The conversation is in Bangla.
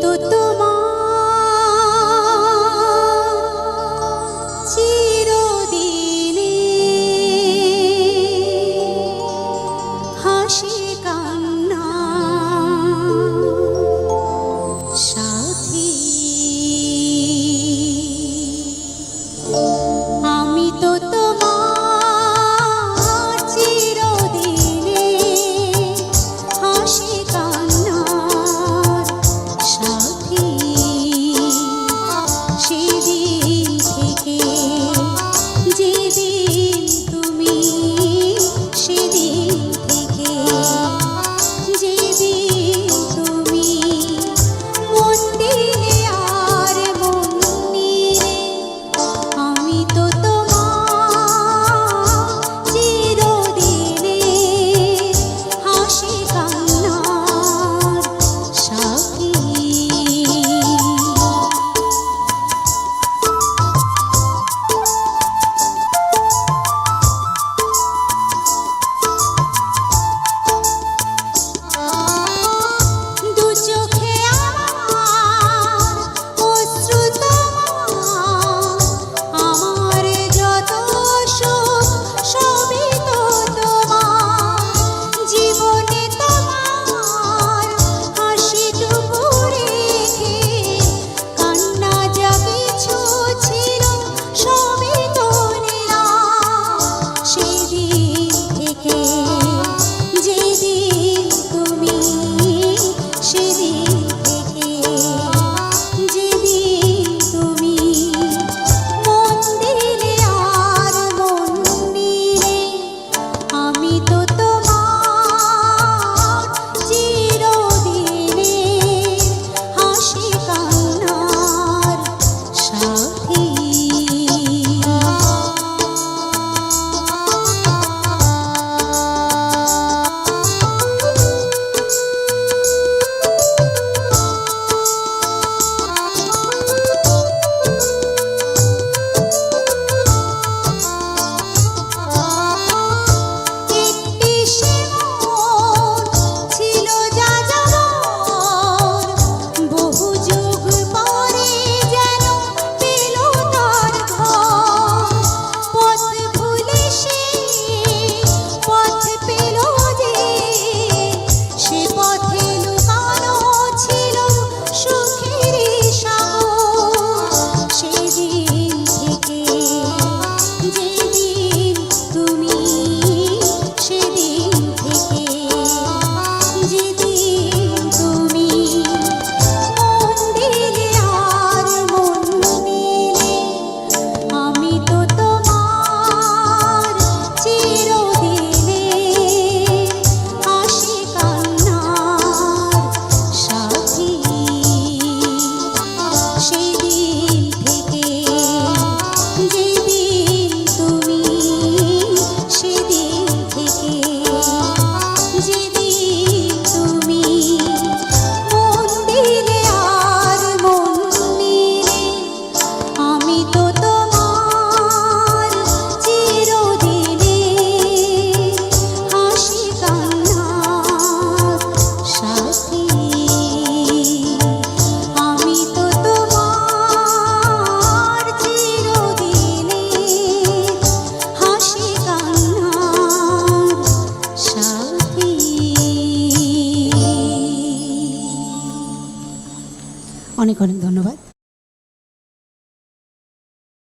তো তোমার চিরদিনে হাসি কান্না সাথী। আমি তো তোমার চিরদিনে হাসি কান্নার সাথী। সেদিন থেকে যেদিন তুমি, সেদিন থেকে যেদিন তুমি মন দিলে আর মন নিলে, আমি তো তোমার চিরদিনে হাসি কান্নার সাথী। দু চোখে আমার অশ্রু তোমার, আমার যত সুখ সবই তো তোমার। জীবনে তোমার হাসিটুকু রেখে কান্না যা কিছু ছিল সবই তো নিলাম। সেদিন থেকে যেদিন তুমি, সেদিন থেকে যেদিন তুমি মন দিলে আর মন নিলে, আমি তো তোমার চিরদিনে হাসি কান্নার সাথী। একটি শিমুল ছিল যাযাবর, বহু যুগ পরে যেন পেল তার ঘর। পথ ভুলে সে পথ পেল যে, সে পথে লুকানো ছিল সুখেরই সাগর। সেদিন থেকে যেদিন তুমি, সেদিন থেকে যেদিন তুমি মন দিলে আর মন নিলে, আমি তো তোমার চিরদিনে হাসি কান্নার সাথী। সেদিন থেকে যেদিন তুমি, সেদিন থেকে যেদিন তুমি মন দিলে আর মন নিলে, আমি তো তোমার চিরদিনে হাসি কান্নার সাথী। আমি তো তোমার চিরদিনে হাসি কান্নার সাথী। অনেক অনেক ধন্যবাদ।